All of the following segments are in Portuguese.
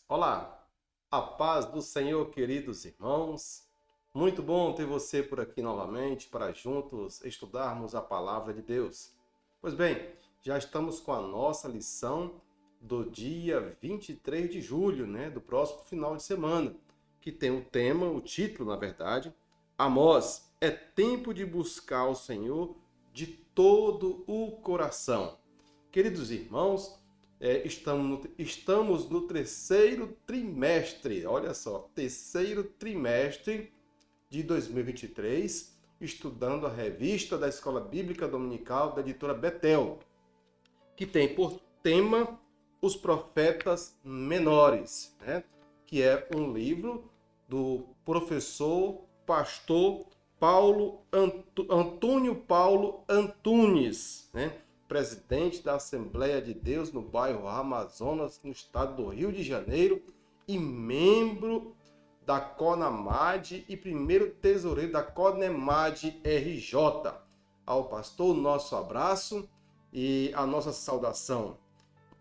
Olá, a paz do Senhor, queridos irmãos. Muito bom ter você por aqui novamente para juntos estudarmos a palavra de Deus. Pois bem, já estamos com a nossa lição do dia 23 de julho, do próximo final de semana, que tem o título, na verdade, Amós, é tempo de buscar o Senhor de todo o coração. Queridos irmãos, estamos no terceiro trimestre, olha só, terceiro trimestre de 2023, estudando a revista da Escola Bíblica Dominical da editora Betel, que tem por tema Os Profetas Menores, que é um livro do professor, pastor Antônio Paulo Antunes, presidente da Assembleia de Deus no bairro Amazonas, no estado do Rio de Janeiro, e membro da CONAMAD e primeiro tesoureiro da CONEMAD RJ. Ao pastor, nosso abraço e a nossa saudação.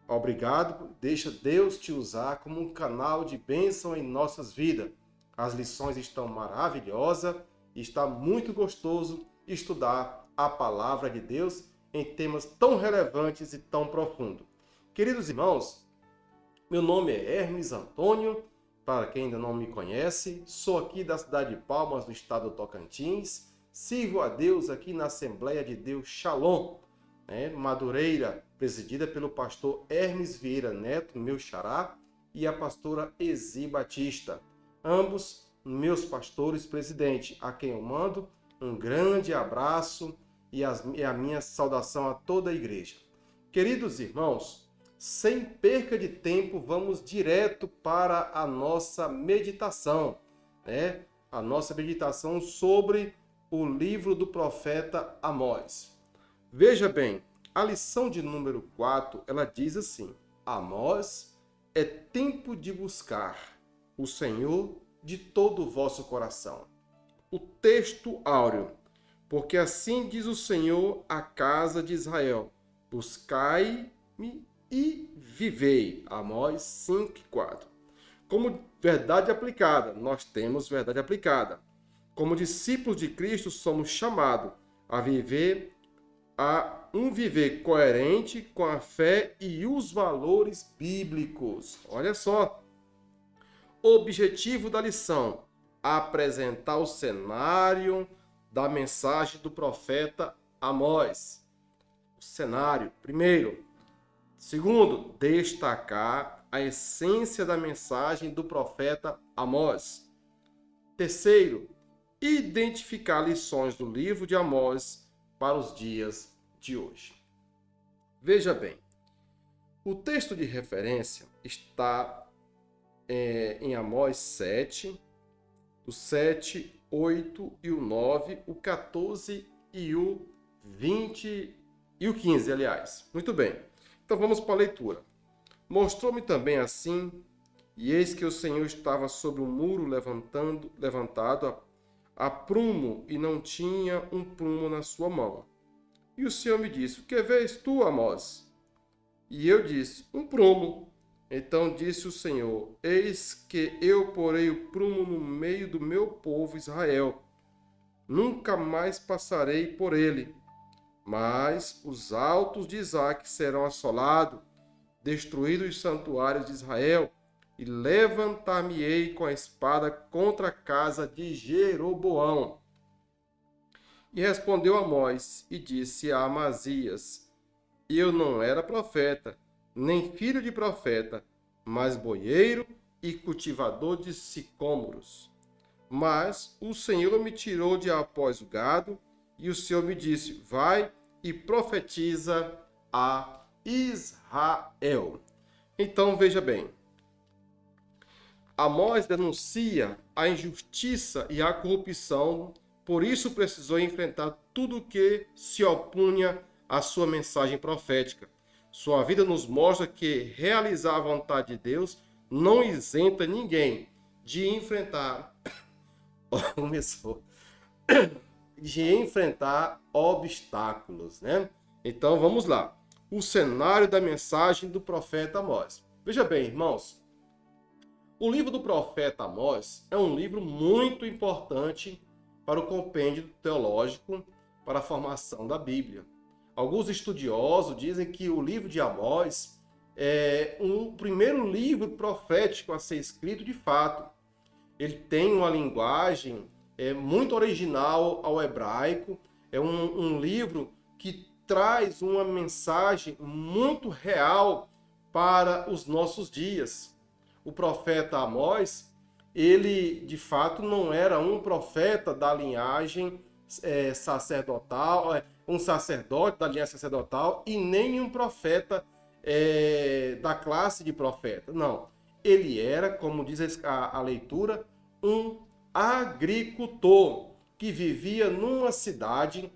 Obrigado, deixa Deus te usar como um canal de bênção em nossas vidas. As lições estão maravilhosas e está muito gostoso estudar a palavra de Deus em temas tão relevantes e tão profundos. Queridos irmãos, meu nome é Hermes Antônio, para quem ainda não me conhece, sou aqui da cidade de Palmas, do estado do Tocantins, sirvo a Deus aqui na Assembleia de Deus Shalom, Madureira, presidida pelo pastor Hermes Vieira Neto, meu xará, e a pastora Ezi Batista, ambos meus pastores presidentes, a quem eu mando um grande abraço e a minha saudação a toda a igreja. Queridos irmãos, sem perca de tempo, vamos direto para a nossa meditação, A nossa meditação sobre o livro do profeta Amós. Veja bem, a lição de número 4, ela diz assim: Amós, é tempo de buscar o Senhor de todo o vosso coração. O texto áureo: porque assim diz o Senhor à casa de Israel: buscai-me e vivei. Amós 5:4. Como verdade aplicada, nós temos verdade aplicada. Como discípulos de Cristo, somos chamados a um viver coerente com a fé e os valores bíblicos. Olha só. Objetivo da lição: apresentar o cenário da mensagem do profeta Amós. O cenário, primeiro. Segundo, destacar a essência da mensagem do profeta Amós. Terceiro, identificar lições do livro de Amós para os dias de hoje. Veja bem, o texto de referência está em Amós 7, o 7, 8 e o 9, o 14 e o 20 e o 15, aliás. Muito bem, então vamos para a leitura. Mostrou-me também assim, e eis que o Senhor estava sobre um muro levantado a prumo, e não tinha um prumo na sua mão. E o Senhor me disse: o que vês tu, Amós? E eu disse: um prumo. Então disse o Senhor: eis que eu porei o prumo no meio do meu povo Israel. Nunca mais passarei por ele. Mas os altos de Isaque serão assolados, destruídos os santuários de Israel, e levantar-me-ei com a espada contra a casa de Jeroboão. E respondeu Amós e disse a Amazias: eu não era profeta, nem filho de profeta, mas boieiro e cultivador de sicômoros. Mas o Senhor me tirou de após o gado, e o Senhor me disse: vai e profetiza a Israel. Então veja bem, Amós denuncia a injustiça e a corrupção, por isso precisou enfrentar tudo o que se opunha à sua mensagem profética. Sua vida nos mostra que realizar a vontade de Deus não isenta ninguém de enfrentar obstáculos, Então vamos lá. O cenário da mensagem do profeta Amós. Veja bem, irmãos, O livro do profeta Amós é um livro muito importante para o compêndio teológico, para a formação da Bíblia. Alguns estudiosos dizem que o livro de Amós é o primeiro livro profético a ser escrito de fato. Ele tem uma linguagem muito original ao hebraico, é um livro que traz uma mensagem muito real para os nossos dias. O profeta Amós, ele de fato não era um profeta da linhagem sacerdotal, um sacerdote da linhagem sacerdotal e nem um profeta da classe de profeta. Não, ele era, como diz a leitura, um agricultor que vivia numa cidade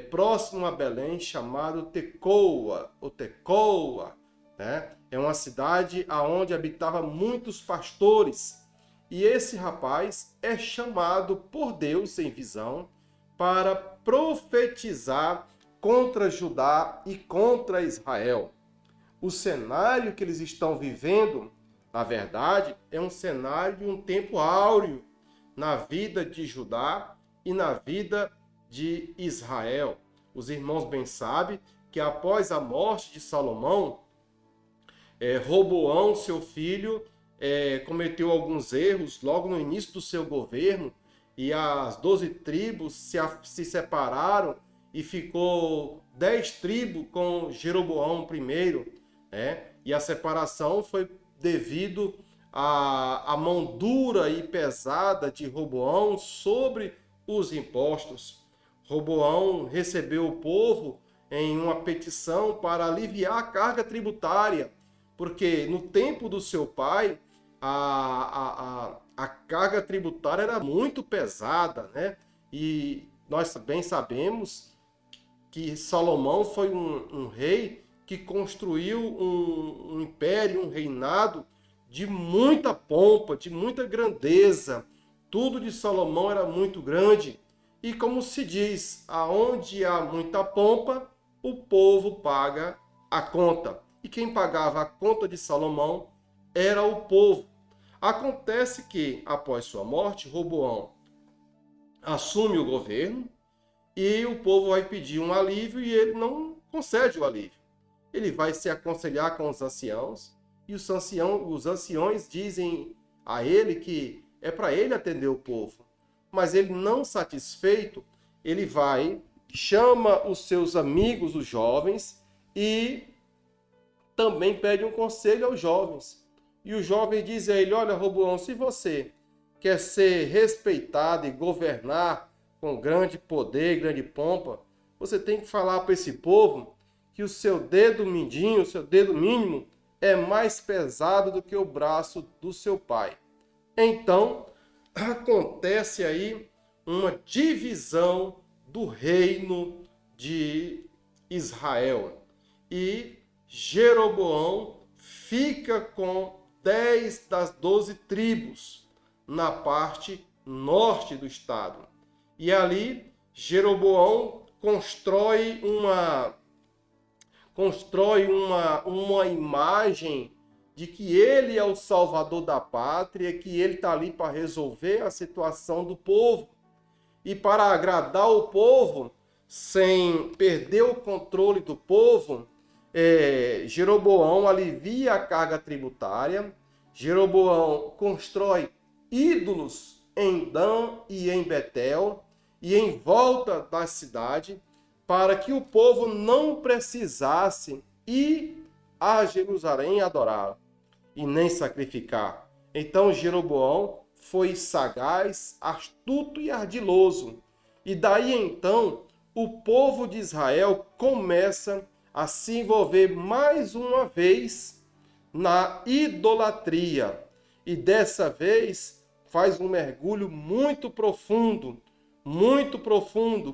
próximo a Belém chamado Tecoa, ou Tecoa, né? É uma cidade onde habitavam muitos pastores. E esse rapaz é chamado por Deus em visão para profetizar contra Judá e contra Israel. O cenário que eles estão vivendo, na verdade, é um cenário de um tempo áureo na vida de Judá e na vida de Israel. Os irmãos bem sabem que após a morte de Salomão, Roboão, seu filho, cometeu alguns erros logo no início do seu governo e as 12 tribos se separaram e ficou 10 tribos com Jeroboão I, né? E a separação foi devido à mão dura e pesada de Roboão sobre os impostos. Roboão recebeu o povo em uma petição para aliviar a carga tributária, porque no tempo do seu pai a carga tributária era muito pesada, né? E nós bem sabemos que Salomão foi um rei que construiu um império, um reinado de muita pompa, de muita grandeza. Tudo de Salomão era muito grande. E como se diz, aonde há muita pompa, o povo paga a conta. E quem pagava a conta de Salomão era o povo. Acontece que, após sua morte, Roboão assume o governo e o povo vai pedir um alívio e ele não concede o alívio. Ele vai se aconselhar com os anciãos e os anciões dizem a ele que é para ele atender o povo. Mas ele, não satisfeito, ele vai, chama os seus amigos, os jovens, e também pede um conselho aos jovens. E os jovens dizem a ele: olha, Roboão, se você quer ser respeitado e governar com grande poder, grande pompa, você tem que falar para esse povo que o seu dedo mindinho, o seu dedo mínimo, é mais pesado do que o braço do seu pai. Então, acontece aí uma divisão do reino de Israel. E Jeroboão fica com 10 das 12 tribos na parte norte do estado. E ali Jeroboão constrói uma imagem de que ele é o salvador da pátria, que ele está ali para resolver a situação do povo. E para agradar o povo, sem perder o controle do povo, Jeroboão alivia a carga tributária, Jeroboão constrói ídolos em Dan e em Betel e em volta da cidade, para que o povo não precisasse ir a Jerusalém adorar e nem sacrificar. Então Jeroboão foi sagaz, astuto e ardiloso. E daí então o povo de Israel começa a se envolver mais uma vez na idolatria. E dessa vez faz um mergulho muito profundo,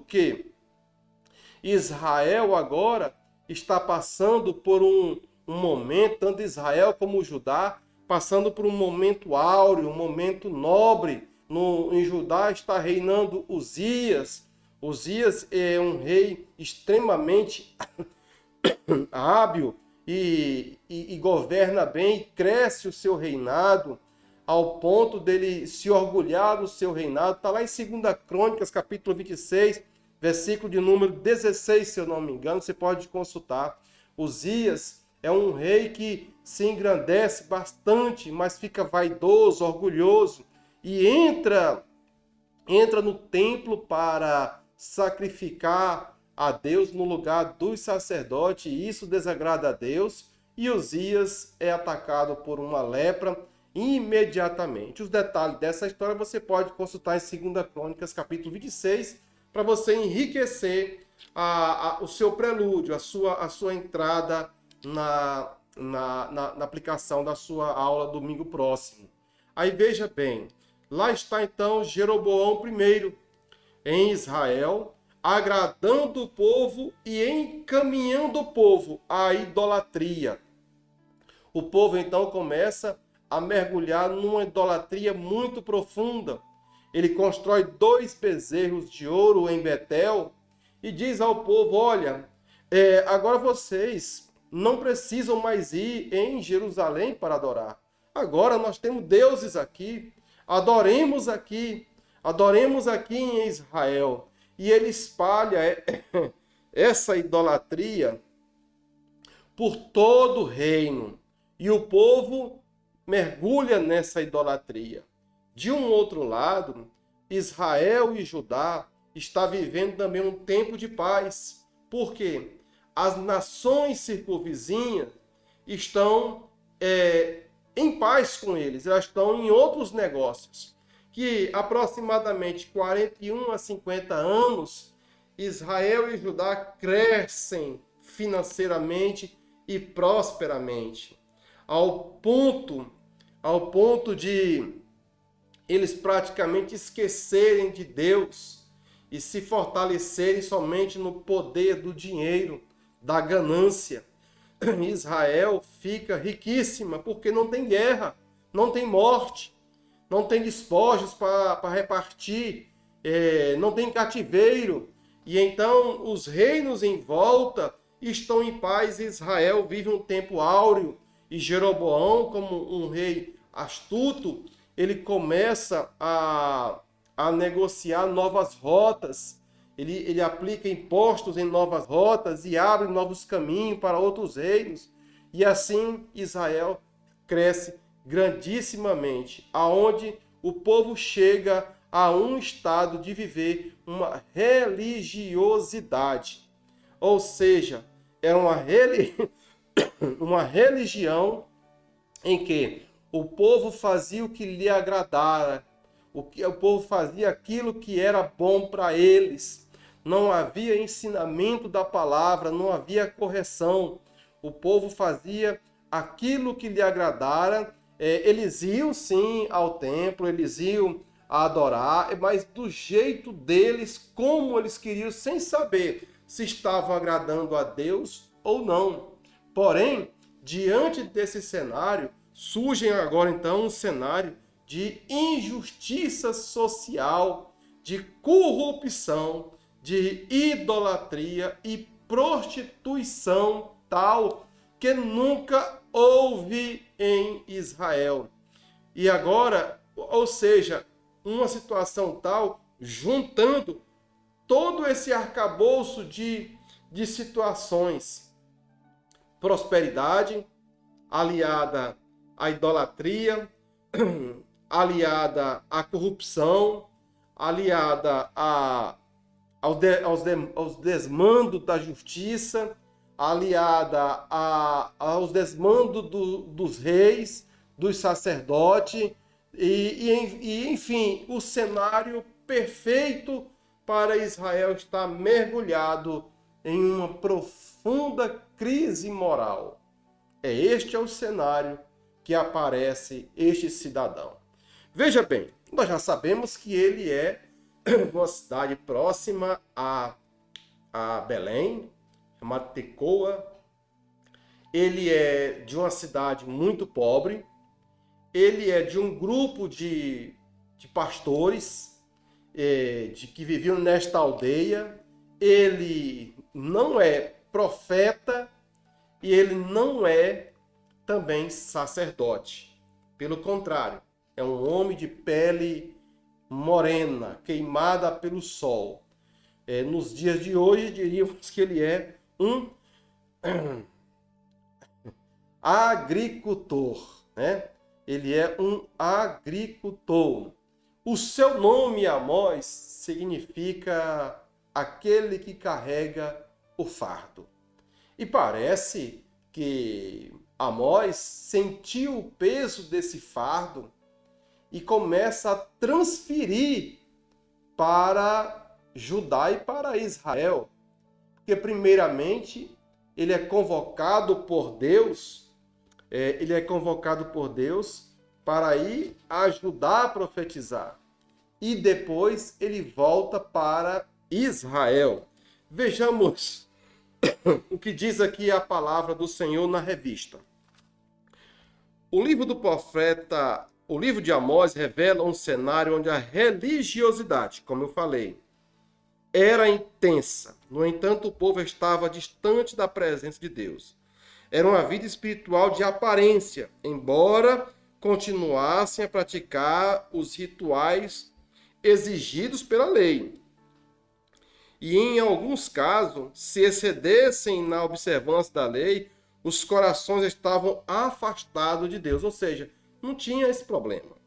que Israel agora está passando por um momento, tanto Israel como Judá, passando por um momento áureo, um momento nobre. Em Judá está reinando Uzias. Uzias é um rei extremamente hábil e governa bem, cresce o seu reinado. ao ponto dele se orgulhar do seu reinado. Está lá em 2 Crônicas, capítulo 26, versículo de número 16, se eu não me engano, você pode consultar. Uzias é um rei que se engrandece bastante, mas fica vaidoso, orgulhoso, e entra no templo para sacrificar a Deus no lugar dos sacerdotes, e isso desagrada a Deus, e Uzias é atacado por uma lepra imediatamente. Os detalhes dessa história você pode consultar em 2 Crônicas, capítulo 26, para você enriquecer o seu prelúdio, a sua entrada na aplicação da sua aula domingo próximo. Aí veja bem, lá está então Jeroboão I em Israel, agradando o povo e encaminhando o povo à idolatria. O povo então começa a mergulhar numa idolatria muito profunda. Ele constrói 2 bezerros de ouro em Betel e diz ao povo: olha, agora vocês não precisam mais ir em Jerusalém para adorar. Agora nós temos deuses aqui, adoremos aqui em Israel. E ele espalha essa idolatria por todo o reino. E o povo mergulha nessa idolatria. De um outro lado, Israel e Judá estão vivendo também um tempo de paz. Por quê? As nações circunvizinhas estão em paz com eles, elas estão em outros negócios. Que aproximadamente 41 a 50 anos, Israel e Judá crescem financeiramente e prosperamente, ao ponto de eles praticamente esquecerem de Deus e se fortalecerem somente no poder do dinheiro, da ganância. Israel fica riquíssima porque não tem guerra, não tem morte, não tem despojos para repartir, não tem cativeiro. E então os reinos em volta estão em paz. Israel vive um tempo áureo. E Jeroboão, como um rei astuto, ele começa a negociar novas rotas. Ele aplica impostos em novas rotas e abre novos caminhos para outros reinos. E assim Israel cresce grandissimamente, aonde o povo chega a um estado de viver uma religiosidade. Ou seja, era uma religião em que o povo fazia o que lhe agradara, o povo fazia aquilo que era bom para eles. Não havia ensinamento da palavra, não havia correção. O povo fazia aquilo que lhe agradara. Eles iam sim ao templo, eles iam a adorar, mas do jeito deles, como eles queriam, sem saber se estavam agradando a Deus ou não. Porém, diante desse cenário, surge agora então um cenário de injustiça social, de corrupção, de idolatria e prostituição tal que nunca houve em Israel. E agora, ou seja, uma situação tal, juntando todo esse arcabouço de situações. Prosperidade, aliada à idolatria, aliada à corrupção, aliada aos desmandos da justiça, aliada aos desmandos dos reis, dos sacerdotes, e enfim, o cenário perfeito para Israel estar mergulhado em uma profunda crise moral. Este é o cenário que aparece este cidadão. Veja bem, nós já sabemos que ele é uma cidade próxima a Belém, chamada Tecoa. Ele é de uma cidade muito pobre. Ele é de um grupo de pastores que viviam nesta aldeia. Ele não é profeta e ele não é também sacerdote. Pelo contrário, É um homem de pele morena, queimada pelo sol. Nos dias de hoje, diríamos que ele é um agricultor, né? Ele é um agricultor. O seu nome, Amós, significa aquele que carrega o fardo. E parece que Amós sentiu o peso desse fardo e começa a transferir para Judá e para Israel. Porque, primeiramente, ele é convocado por Deus, para ir ajudar a profetizar. E depois ele volta para Israel. Vejamos o que diz aqui a palavra do Senhor na revista. O livro de Amós revela um cenário onde a religiosidade, como eu falei, era intensa. No entanto, o povo estava distante da presença de Deus. Era uma vida espiritual de aparência, embora continuassem a praticar os rituais exigidos pela lei. E em alguns casos, se excedessem na observância da lei, os corações estavam afastados de Deus, ou seja, não tinha esse problema.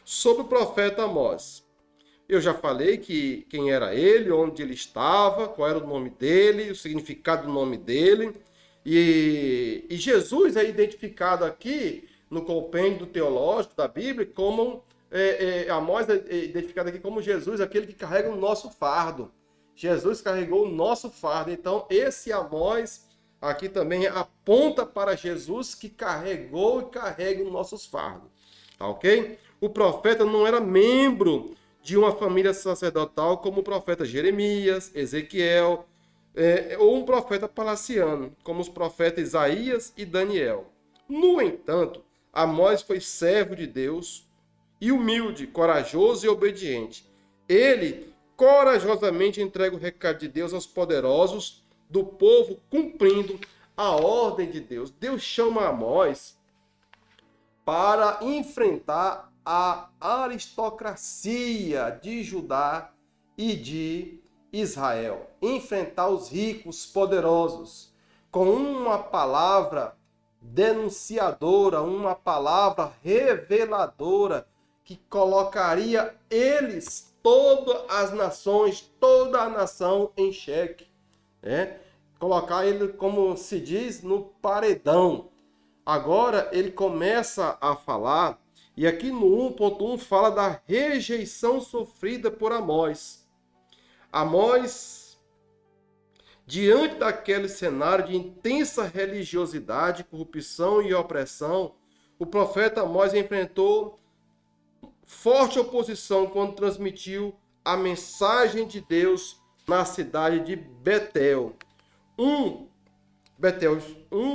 Sobre o profeta Amós, eu já falei quem era ele, onde ele estava, qual era o nome dele, o significado do nome dele. E Jesus é identificado aqui no compêndio teológico da Bíblia como Amós é identificado aqui como Jesus, aquele que carrega o nosso fardo. Jesus carregou o nosso fardo. Então, esse Amós aqui também aponta para Jesus que carregou e carrega os nossos fardos. Tá ok? O profeta não era membro de uma família sacerdotal como o profeta Jeremias, Ezequiel, ou um profeta palaciano, como os profetas Isaías e Daniel. No entanto, Amós foi servo de Deus e humilde, corajoso e obediente. Ele corajosamente entrega o recado de Deus aos poderosos do povo, cumprindo a ordem de Deus. Deus chama Amós para enfrentar a aristocracia de Judá e de Israel. Enfrentar os ricos, poderosos, com uma palavra denunciadora, uma palavra reveladora que colocaria eles, todas as nações, toda a nação em xeque. Colocar ele, como se diz, no paredão. Agora ele começa a falar, e aqui no 1.1 fala da rejeição sofrida por Amós. Amós, diante daquele cenário de intensa religiosidade, corrupção e opressão, o profeta Amós enfrentou forte oposição quando transmitiu a mensagem de Deus na cidade de Betel. Um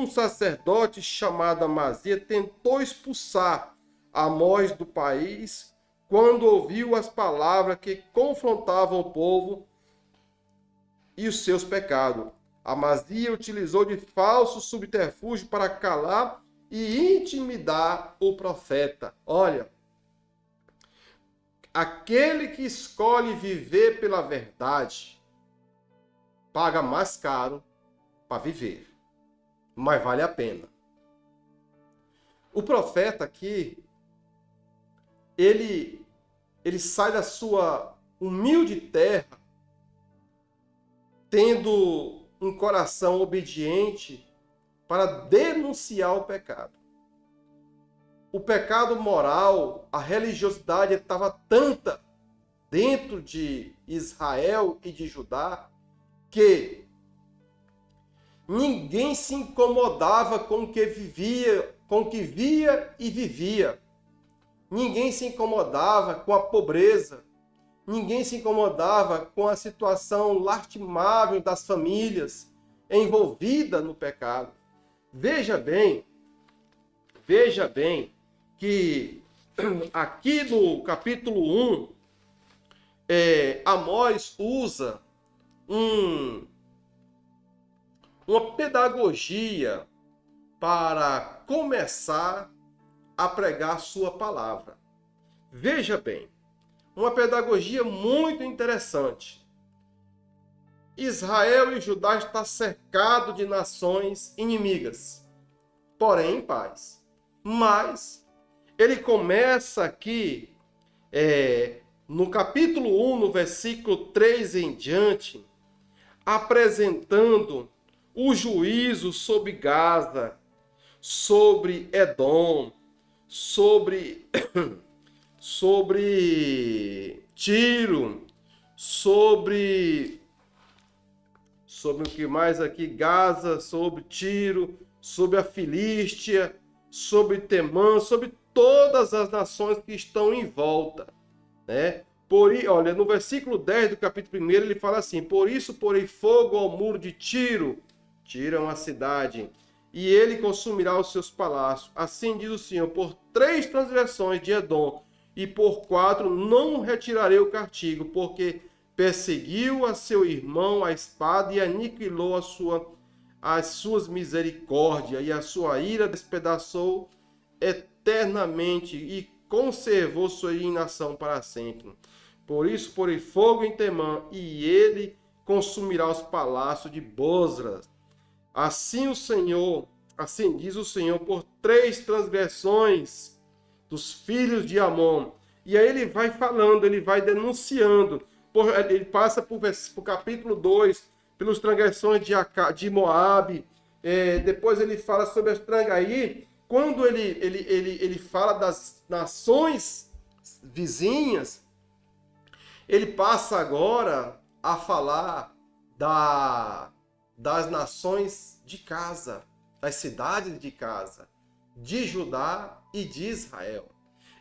sacerdote chamado Amazia tentou expulsar Amós do país quando ouviu as palavras que confrontavam o povo e os seus pecados. Amazia utilizou de falso subterfúgio para calar e intimidar o profeta. Olha, aquele que escolhe viver pela verdade paga mais caro para viver, mas vale a pena. O profeta aqui, ele sai da sua humilde terra, tendo um coração obediente para denunciar o pecado. O pecado moral, a religiosidade estava tanta dentro de Israel e de Judá que ninguém se incomodava com o que vivia, com o que via e vivia. Ninguém se incomodava com a pobreza. Ninguém se incomodava com a situação lastimável das famílias envolvidas no pecado. Veja bem que aqui no capítulo 1, Amós usa uma pedagogia para começar a pregar sua palavra. Veja bem, uma pedagogia muito interessante. Israel e Judá está cercado de nações inimigas, porém em paz. Mas ele começa aqui, no capítulo 1, no versículo 3 em diante, apresentando o juízo sobre Gaza, sobre Edom, sobre Tiro, sobre o que mais aqui? Gaza, sobre Tiro, sobre a Filístia, sobre Temã, sobre todas as nações que estão em volta, né? Olha, no versículo 10 do capítulo 1, ele fala assim: por isso porei fogo ao muro de Tiro. Tiro é uma cidade, e ele consumirá os seus palácios. Assim diz o Senhor: por 3 transgressões de Edom, e por 4 não retirarei o castigo, porque perseguiu a seu irmão a espada e aniquilou as suas misericórdias, e a sua ira despedaçou eternamente, e conservou sua indignação para sempre. Por isso porei fogo em Temã, e ele consumirá os palácios de Bosra. Assim diz o Senhor, por 3 transgressões dos filhos de Amon. E aí ele vai falando, ele vai denunciando. Ele passa por capítulo 2, pelas transgressões de Moabe. Depois ele fala sobre as transgressões. Quando ele fala das nações vizinhas, ele passa agora a falar das nações de casa, das cidades de casa, de Judá e de Israel.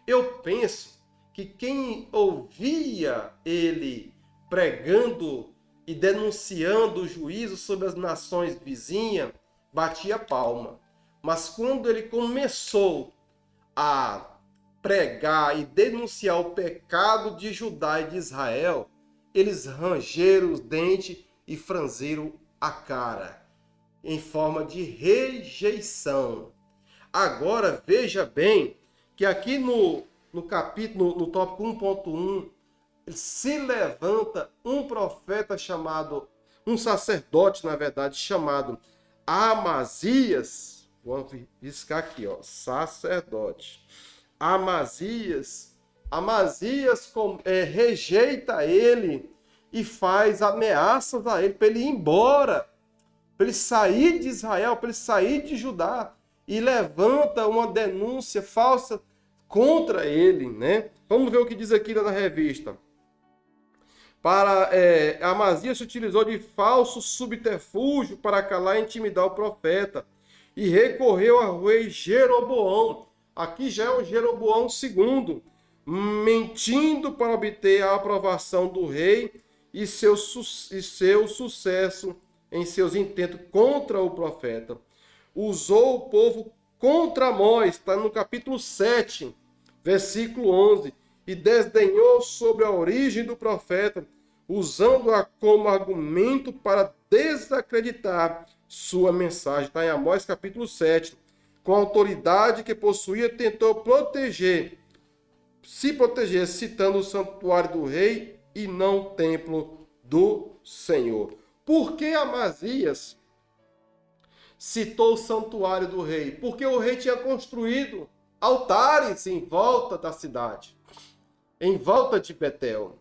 Eu penso que quem ouvia ele pregando e denunciando o juízo sobre as nações vizinhas, batia palma. Mas quando ele começou a pregar e denunciar o pecado de Judá e de Israel, eles rangeram os dentes e franziram a cara, em forma de rejeição. Agora, veja bem que aqui no capítulo, no tópico 1.1, se levanta um profeta chamado, um sacerdote, na verdade, chamado Amazias. Vamos riscar aqui, ó, sacerdote. Amazias rejeita ele e faz ameaças a ele para ele ir embora, para ele sair de Israel, para ele sair de Judá, e levanta uma denúncia falsa contra ele, né? Vamos ver o que diz aqui na revista. Amazias se utilizou de falso subterfúgio para calar e intimidar o profeta, e recorreu ao rei Jeroboão. Aqui já é o Jeroboão II, mentindo para obter a aprovação do rei e seu sucesso em seus intentos contra o profeta. Usou o povo contra Amós, está no capítulo 7, versículo 11, e desdenhou sobre a origem do profeta, usando-a como argumento para desacreditar sua mensagem. Está em Amós capítulo 7. Com a autoridade que possuía, tentou se proteger, citando o santuário do rei e não o templo do Senhor. Por que Amazias citou o santuário do rei? Porque o rei tinha construído altares em volta da cidade, em volta de Betel.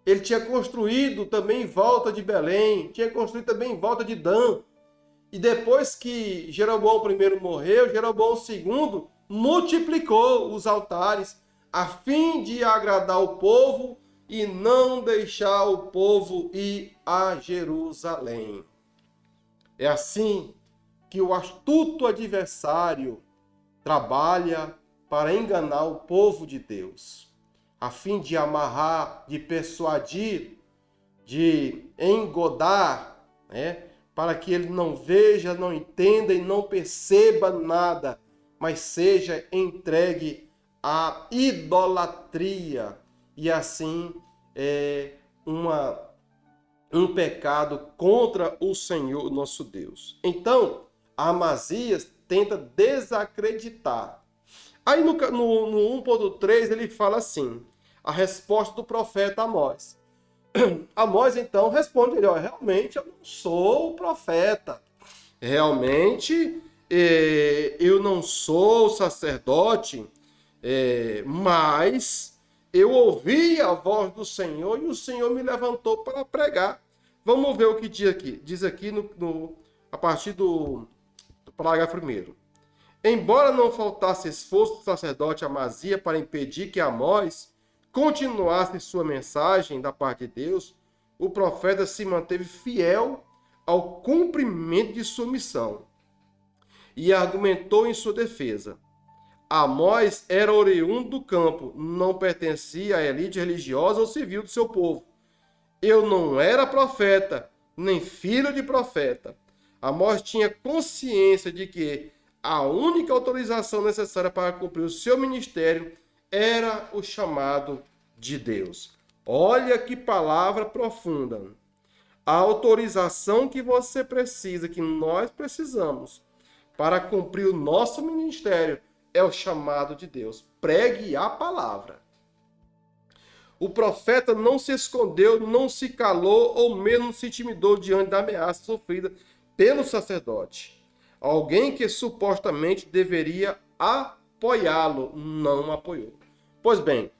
Ele tinha construído também em volta de Belém, tinha construído também em volta de Dan. E depois que Jeroboão I morreu, Jeroboão II multiplicou os altares a fim de agradar o povo e não deixar o povo ir a Jerusalém. É assim que o astuto adversário trabalha para enganar o povo de Deus, a fim de amarrar, de persuadir, de engodar, né? Para que ele não veja, não entenda e não perceba nada, mas seja entregue à idolatria. E assim um pecado contra o Senhor nosso Deus. Então, Amazias tenta desacreditar Aí no 1.3 ele fala assim, a resposta do profeta Amós. Amós então responde ele, ó, realmente eu não sou o profeta, realmente eu não sou sacerdote, mas eu ouvi a voz do Senhor e o Senhor me levantou para pregar. Vamos ver o que diz aqui. Diz aqui a partir do parágrafo 1º. Embora não faltasse esforço do sacerdote Amazia para impedir que Amós continuasse sua mensagem da parte de Deus, o profeta se manteve fiel ao cumprimento de sua missão e argumentou em sua defesa. Amós era oriundo do campo, não pertencia à elite religiosa ou civil do seu povo. Eu não era profeta, nem filho de profeta. Amós tinha consciência de que a única autorização necessária para cumprir o seu ministério era o chamado de Deus. Olha que palavra profunda. A autorização que você precisa, que nós precisamos para cumprir o nosso ministério é o chamado de Deus. Pregue a palavra. O profeta não se escondeu, não se calou ou mesmo se intimidou diante da ameaça sofrida pelo sacerdote. Alguém que supostamente deveria apoiá-lo, não apoiou. Pois bem,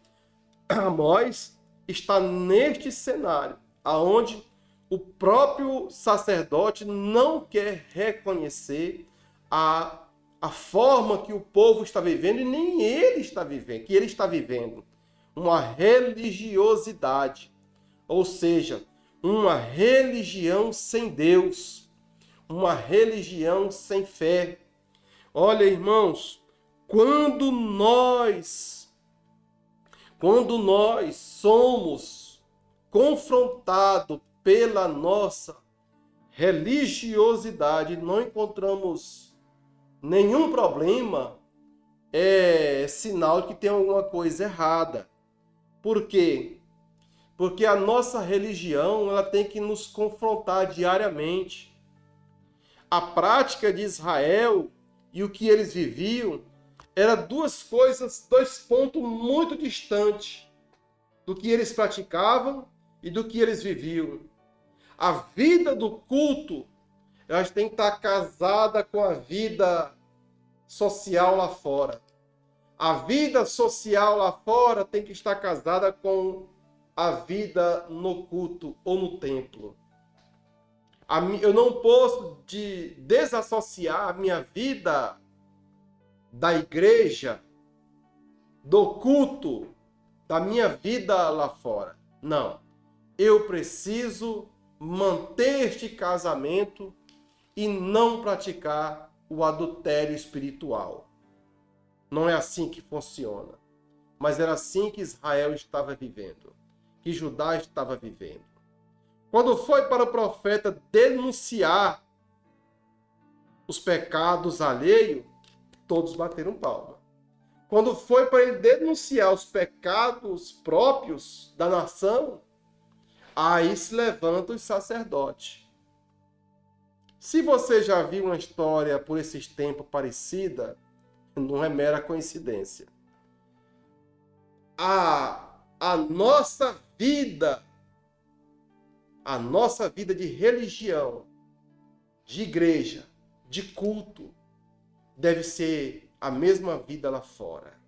Amós está neste cenário, aonde o próprio sacerdote não quer reconhecer a forma que o povo está vivendo e nem ele está vivendo, que ele está vivendo. Uma religiosidade, ou seja, uma religião sem Deus, uma religião sem fé. Olha, irmãos, quando nós somos confrontados pela nossa religiosidade, não encontramos nenhum problema, é sinal de que tem alguma coisa errada. Por quê? Porque a nossa religião ela tem que nos confrontar diariamente. A prática de Israel e o que eles viviam eram duas pontos muito distantes do que eles praticavam e do que eles viviam. A vida do culto, elas tem que estar casada com a vida social lá fora. A vida social lá fora tem que estar casada com a vida no culto ou no templo. Eu não posso desassociar a minha vida da igreja, do culto, da minha vida lá fora. Não. Eu preciso manter este casamento e não praticar o adultério espiritual. Não é assim que funciona. Mas era assim que Israel estava vivendo, que Judá estava vivendo. Quando foi para o profeta denunciar os pecados alheios, todos bateram palma. Quando foi para ele denunciar os pecados próprios da nação, aí se levantam os sacerdotes. Se você já viu uma história por esses tempos parecida, não é mera coincidência. A nossa vida de religião, de igreja, de culto, deve ser a mesma vida lá fora.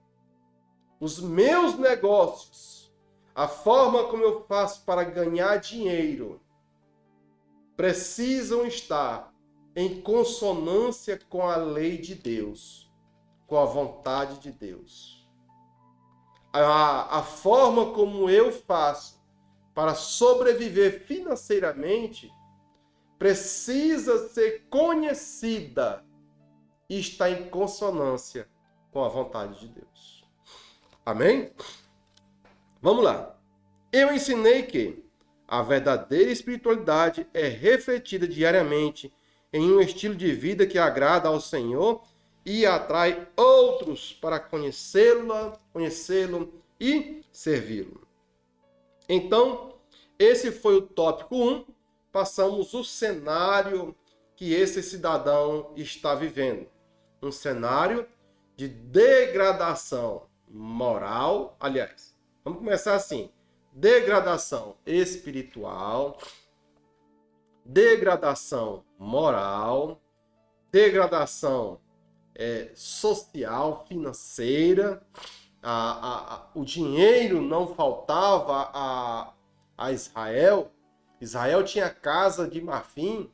Os meus negócios, a forma como eu faço para ganhar dinheiro, precisam estar em consonância com a lei de Deus, com a vontade de Deus. A forma como eu faço para sobreviver financeiramente precisa ser conhecida e está em consonância com a vontade de Deus. Amém? Vamos lá. Eu ensinei que a verdadeira espiritualidade é refletida diariamente em um estilo de vida que agrada ao Senhor e atrai outros para conhecê-lo e servi-lo. Então, esse foi o tópico 1. Passamos o cenário que esse cidadão está vivendo. Um cenário de degradação moral. Aliás, vamos começar assim: degradação espiritual, degradação moral, degradação social, financeira. O dinheiro não faltava a Israel. Israel tinha casa de marfim.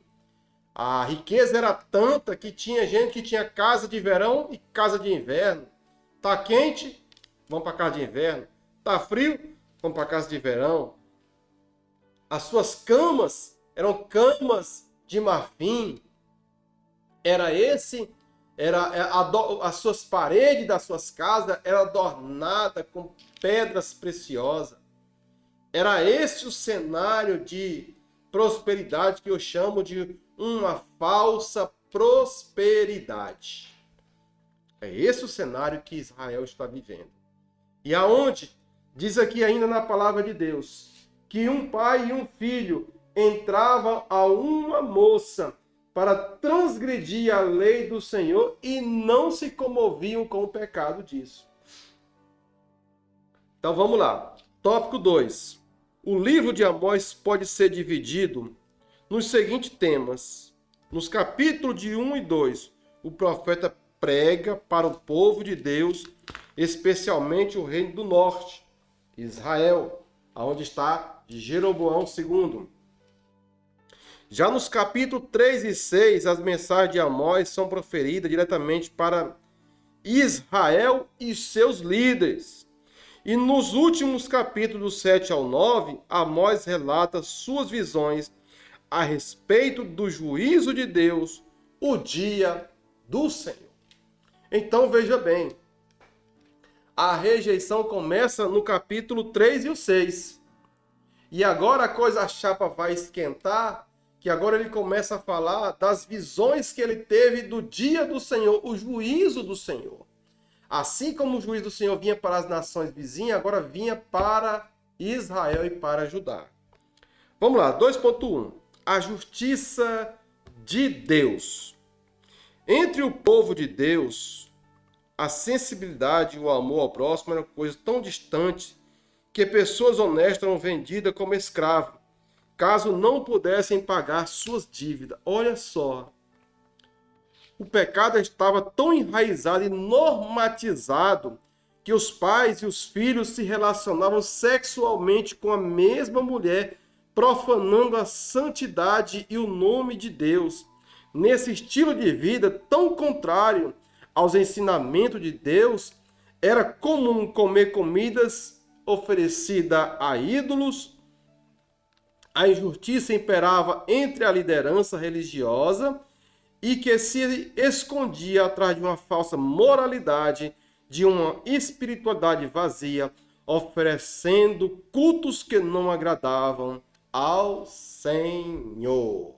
A riqueza era tanta que tinha gente que tinha casa de verão e casa de inverno. Tá quente? Vamos para casa de inverno. Tá frio? Vamos para casa de verão. As suas camas eram camas de marfim. As suas paredes das suas casas eram adornadas com pedras preciosas. Era esse o cenário de prosperidade que eu chamo de uma falsa prosperidade. É esse o cenário que Israel está vivendo. E aonde? Diz aqui ainda na palavra de Deus, que um pai e um filho entravam a uma moça para transgredir a lei do Senhor e não se comoviam com o pecado disso. Então vamos lá. Tópico 2. O livro de Amós pode ser dividido nos seguintes temas. Nos capítulos de 1 e 2, o profeta prega para o povo de Deus, especialmente o reino do norte, Israel, onde está Jeroboão II. Já nos capítulos 3 e 6, as mensagens de Amós são proferidas diretamente para Israel e seus líderes. E nos últimos capítulos, do 7 ao 9, Amós relata suas visões a respeito do juízo de Deus, o dia do Senhor. Então veja bem, a rejeição começa no capítulo 3 e o 6. E agora a chapa vai esquentar, que agora ele começa a falar das visões que ele teve do dia do Senhor, o juízo do Senhor. Assim como o juízo do Senhor vinha para as nações vizinhas, agora vinha para Israel e para Judá. Vamos lá, 2.1. A justiça de Deus. Entre o povo de Deus, a sensibilidade e o amor ao próximo eram coisas tão distantes que pessoas honestas eram vendidas como escravos, caso não pudessem pagar suas dívidas. Olha só. O pecado estava tão enraizado e normatizado que os pais e os filhos se relacionavam sexualmente com a mesma mulher, profanando a santidade e o nome de Deus. Nesse estilo de vida tão contrário aos ensinamentos de Deus, era comum comer comidas oferecidas a ídolos. A injustiça imperava entre a liderança religiosa e que se escondia atrás de uma falsa moralidade, de uma espiritualidade vazia, oferecendo cultos que não agradavam ao Senhor.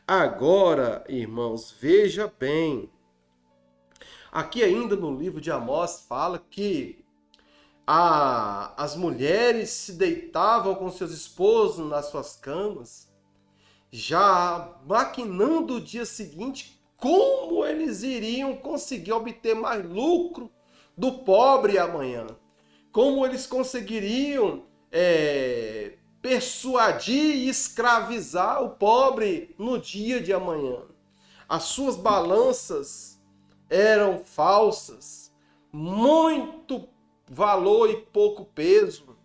Agora, irmãos, veja bem. Aqui ainda no livro de Amós fala que as mulheres se deitavam com seus esposos nas suas camas, já maquinando o dia seguinte como eles iriam conseguir obter mais lucro do pobre amanhã. Como eles conseguiriam persuadir e escravizar o pobre no dia de amanhã. As suas balanças eram falsas, muito valor e pouco peso.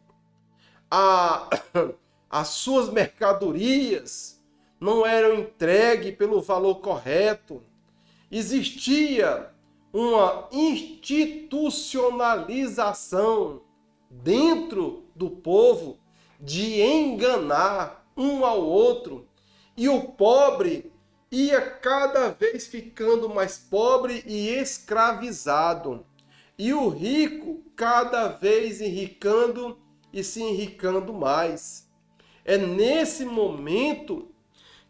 As suas mercadorias não eram entregues pelo valor correto. Existia uma institucionalização dentro do povo de enganar um ao outro. E o pobre ia cada vez ficando mais pobre e escravizado. E o rico cada vez enricando e se enricando mais. É nesse momento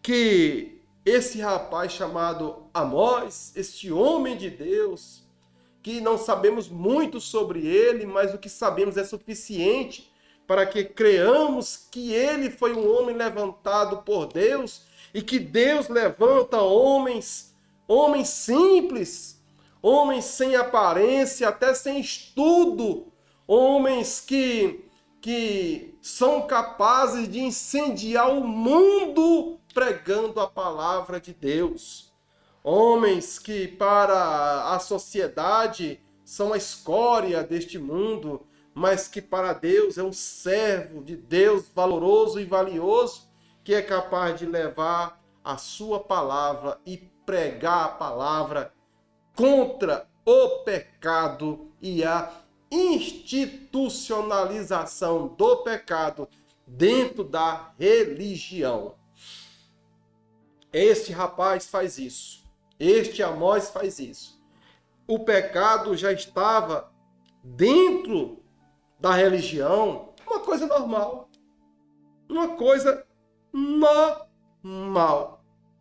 que esse rapaz chamado Amós, este homem de Deus, que não sabemos muito sobre ele, mas o que sabemos é suficiente para que creamos que ele foi um homem levantado por Deus e que Deus levanta homens simples, homens sem aparência, até sem estudo, homens que são capazes de incendiar o mundo pregando a palavra de Deus. Homens que para a sociedade são a escória deste mundo, mas que para Deus é um servo de Deus valoroso e valioso, que é capaz de levar a sua palavra e pregar a palavra contra o pecado e a institucionalização do pecado dentro da religião. Este rapaz faz isso. Este Amós faz isso. O pecado já estava dentro da religião, uma coisa normal. Uma coisa normal.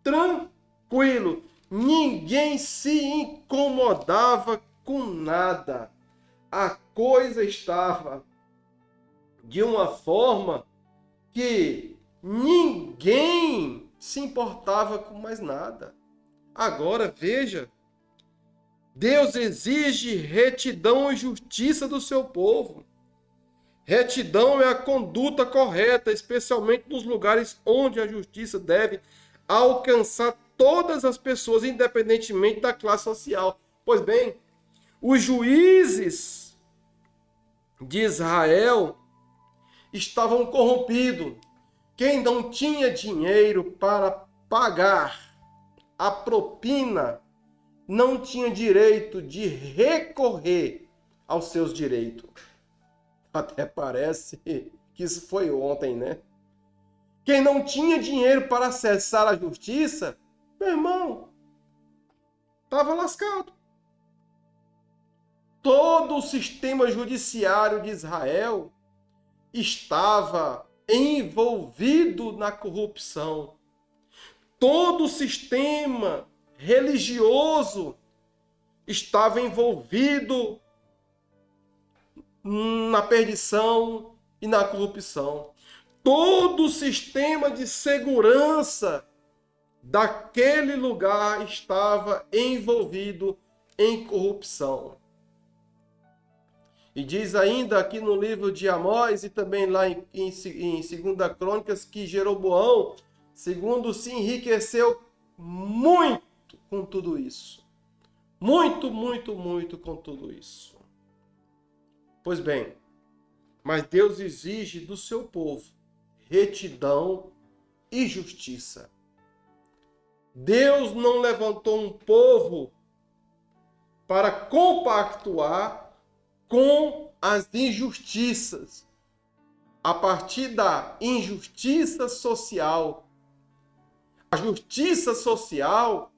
Tranquilo. Ninguém se incomodava com nada. A coisa estava de uma forma que ninguém se importava com mais nada. Agora, veja, Deus exige retidão e justiça do seu povo. Retidão é a conduta correta, especialmente nos lugares onde a justiça deve alcançar todas as pessoas, independentemente da classe social. Pois bem, os juízes de Israel estavam corrompidos. Quem não tinha dinheiro para pagar a propina não tinha direito de recorrer aos seus direitos. Até parece que isso foi ontem, né? Quem não tinha dinheiro para acessar a justiça, meu irmão, estava lascado. Todo o sistema judiciário de Israel estava envolvido na corrupção. Todo o sistema religioso estava envolvido na perdição e na corrupção. Todo o sistema de segurança daquele lugar estava envolvido em corrupção. E diz ainda aqui no livro de Amós e também lá em 2 Crônicas que Jeroboão, segundo, se enriqueceu muito com tudo isso. Muito, muito, muito com tudo isso. Pois bem, mas Deus exige do seu povo retidão e justiça. Deus não levantou um povo para compactuar com as injustiças. A partir da injustiça social. A justiça social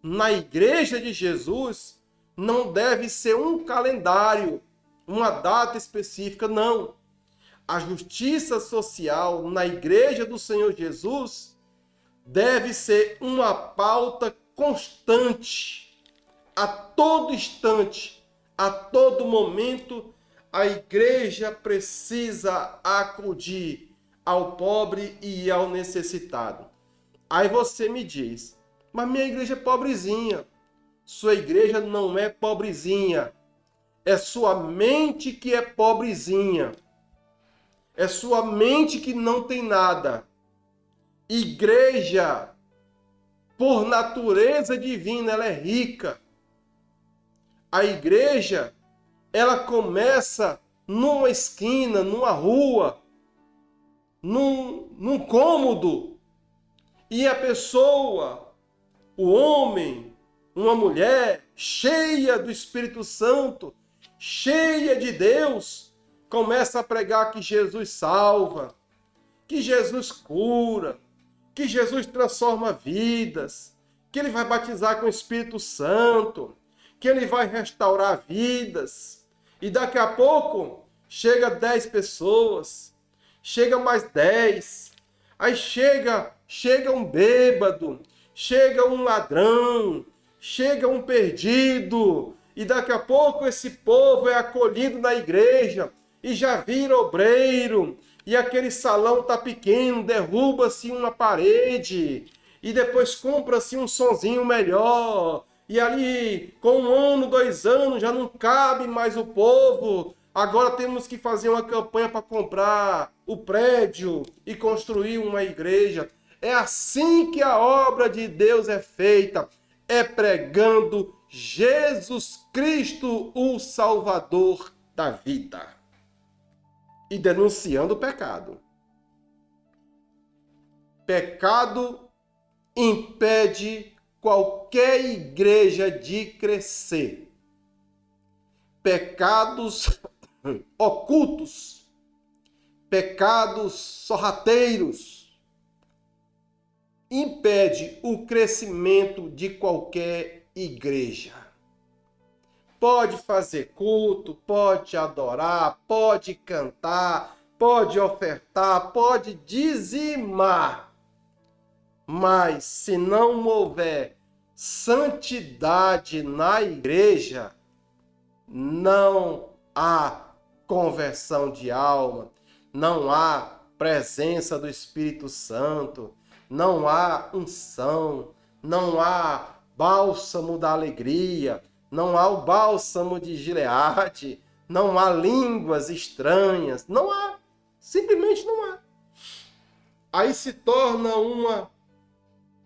na Igreja de Jesus não deve ser um calendário, uma data específica, não. A justiça social na Igreja do Senhor Jesus deve ser uma pauta constante, a todo instante, a todo momento. A igreja precisa acudir ao pobre e ao necessitado. Aí você me diz, mas minha igreja é pobrezinha. Sua igreja não é pobrezinha. É sua mente que é pobrezinha. É sua mente que não tem nada. Igreja, por natureza divina, ela é rica. A igreja, ela começa numa esquina, numa rua, num cômodo. E a pessoa, o homem, uma mulher cheia do Espírito Santo, cheia de Deus, começa a pregar que Jesus salva, que Jesus cura, que Jesus transforma vidas, que ele vai batizar com o Espírito Santo, que ele vai restaurar vidas. E daqui a pouco chega 10 pessoas, chega mais 10, aí chega um bêbado, chega um ladrão, chega um perdido, e daqui a pouco esse povo é acolhido na igreja e já vira obreiro, e aquele salão está pequeno, derruba-se uma parede, e depois compra-se um sonzinho melhor, E ali, com 1 ano, 2 anos, já não cabe mais o povo. Agora temos que fazer uma campanha para comprar o prédio e construir uma igreja. É assim que a obra de Deus é feita. É pregando Jesus Cristo, o Salvador da vida. E denunciando o pecado. Pecado impede qualquer igreja de crescer. Pecados ocultos, pecados sorrateiros, impede o crescimento de qualquer igreja. Pode fazer culto, pode adorar, pode cantar, pode ofertar, pode dizimar. Mas se não houver santidade na igreja, não há conversão de alma, não há presença do Espírito Santo, não há unção, não há bálsamo da alegria, não há o bálsamo de Gileade, não há línguas estranhas, não há, simplesmente não há. Aí se torna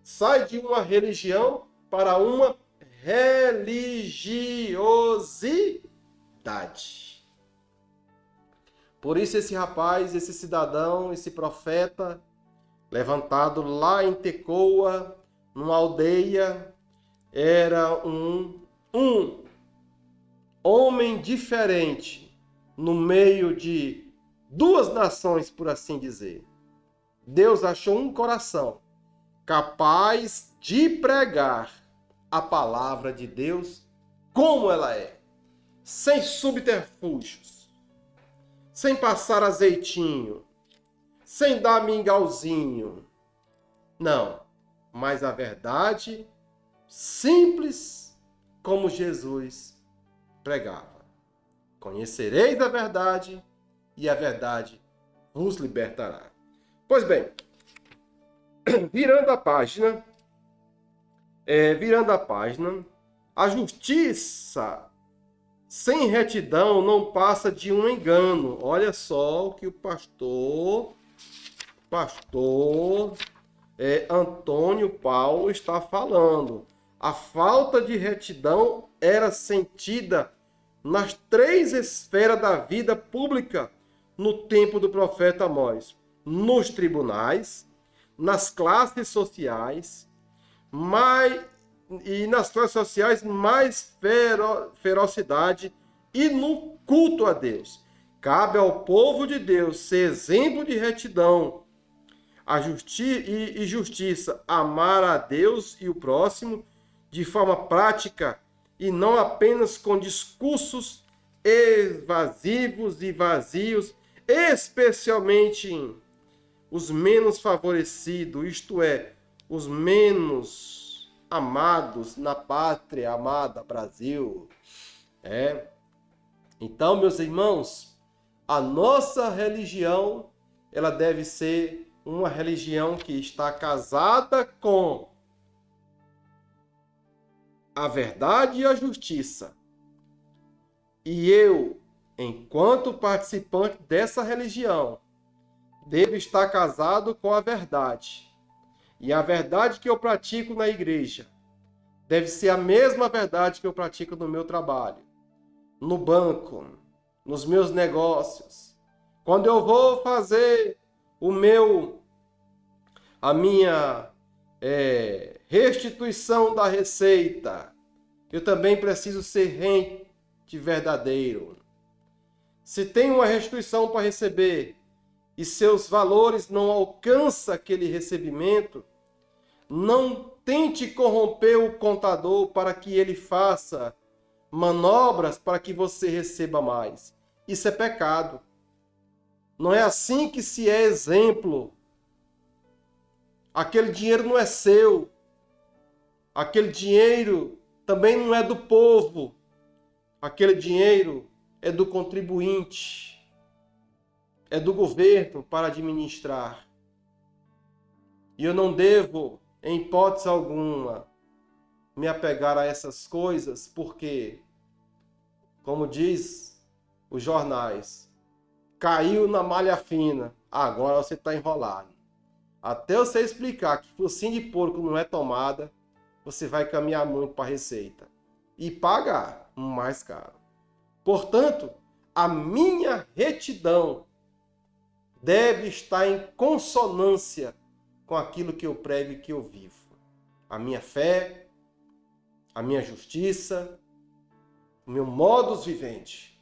sai de uma religião para uma religiosidade. Por isso esse rapaz, esse cidadão, esse profeta, levantado lá em Tecoa, numa aldeia, era um homem diferente no meio de duas nações, por assim dizer. Deus achou um coração capaz de pregar a palavra de Deus como ela é, sem subterfúgios, sem passar azeitinho, sem dar mingauzinho. Não, mas a verdade simples como Jesus pregava. Conhecereis a verdade e a verdade vos libertará. Pois bem, virando a página, a justiça sem retidão não passa de um engano. Olha só o que o pastor Antônio Paulo está falando. A falta de retidão era sentida nas 3 esferas da vida pública no tempo do profeta Amós: nos tribunais, nas classes sociais, mais ferocidade e no culto a Deus. Cabe ao povo de Deus ser exemplo de retidão e justiça, amar a Deus e o próximo de forma prática e não apenas com discursos evasivos e vazios, especialmente os menos favorecidos, isto é, os menos amados na pátria amada Brasil. Então, meus irmãos, a nossa religião, ela deve ser uma religião que está casada com a verdade e a justiça. E eu, enquanto participante dessa religião, devo estar casado com a verdade. E a verdade que eu pratico na igreja deve ser a mesma verdade que eu pratico no meu trabalho, no banco, nos meus negócios. Quando eu vou fazer a minha restituição da receita, eu também preciso ser rente verdadeiro. Se tem uma restituição para receber e seus valores não alcançam aquele recebimento, não tente corromper o contador para que ele faça manobras para que você receba mais. Isso é pecado. Não é assim que se é exemplo. Aquele dinheiro não é seu. Aquele dinheiro também não é do povo. Aquele dinheiro é do contribuinte. É do governo para administrar. E eu não devo, em hipótese alguma, me apegar a essas coisas, porque, como diz os jornais, caiu na malha fina, agora você está enrolado. Até você explicar que focinho de porco não é tomada, você vai caminhar muito para a receita e pagar mais caro. Portanto, a minha retidão deve estar em consonância com aquilo que eu prego e que eu vivo. A minha fé, a minha justiça, o meu modus vivendi.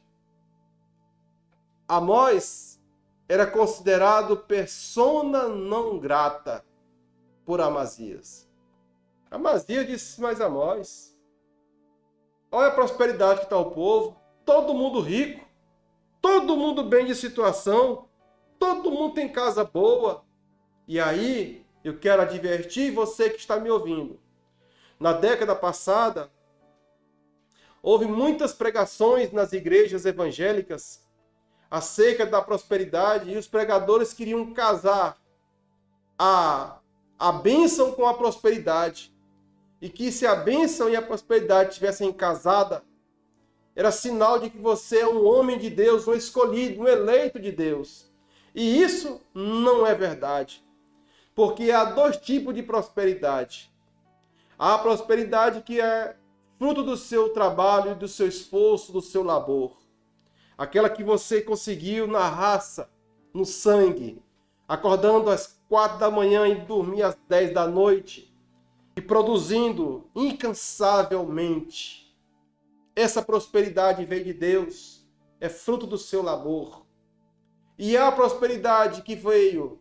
Amós era considerado persona não grata por Amazias. Amazias disse, mas Amós, olha a prosperidade que está o povo, todo mundo rico, todo mundo bem de situação, todo mundo tem casa boa. E aí, eu quero advertir você que está me ouvindo. Na década passada, houve muitas pregações nas igrejas evangélicas acerca da prosperidade e os pregadores queriam casar a bênção com a prosperidade. E que se a bênção e a prosperidade tivessem casada, era sinal de que você é um homem de Deus, um escolhido, um eleito de Deus. E isso não é verdade. Porque há dois tipos de prosperidade. Há a prosperidade que é fruto do seu trabalho, do seu esforço, do seu labor. Aquela que você conseguiu na raça, no sangue, acordando às 4 da manhã e dormir às 10 da noite e produzindo incansavelmente. Essa prosperidade veio de Deus, é fruto do seu labor. E há a prosperidade que veio